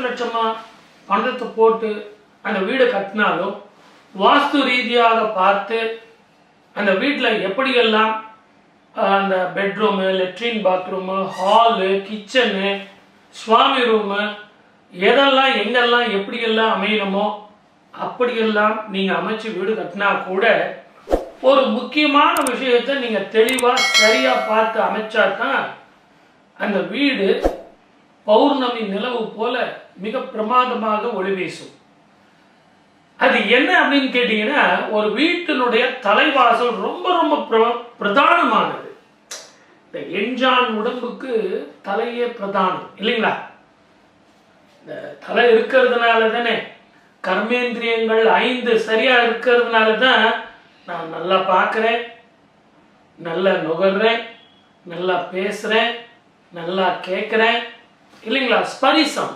லட்சமா பணத்தை போட்டு அந்த வீடு கட்டினாலும் வாஸ்து ரீதியாக பார்த்து அந்த வீட்டில் எப்படியெல்லாம் அந்த bedroom, latrine, bathroom, hall, kitchen, சுவாமி ரூமு எதெல்லாம் எங்கெல்லாம் எப்படியெல்லாம் அமையணுமோ அப்படியெல்லாம் நீங்கள் அமைச்சு வீடு கட்டினா கூட ஒரு முக்கியமான விஷயத்தை நீங்கள் தெளிவாக சரியாக பார்த்து அமைச்சா தான் அந்த வீடு பௌர்ணமி நிலவு போல மிக பிரமாதமாக ஒளி வீசும். அது என்ன அப்படின்னு கேட்டீங்கன்னா, ஒரு வீட்டினுடைய தலைவாசல் ரொம்ப ரொம்ப பிரதானமானது. இந்த எஞ்சான் உடம்புக்கு தலையே பிரதானம் இல்லைங்களா? இந்த தலை இருக்கிறதுனால தானே கர்மேந்திரியங்கள் 5 சரியா இருக்கிறதுனால தான் நான் நல்லா பார்க்குறேன், நல்லா நுகர்றேன், நல்லா பேசுறேன், நல்லா கேட்குறேன் இல்லைங்களா? ஸ்பரிசம்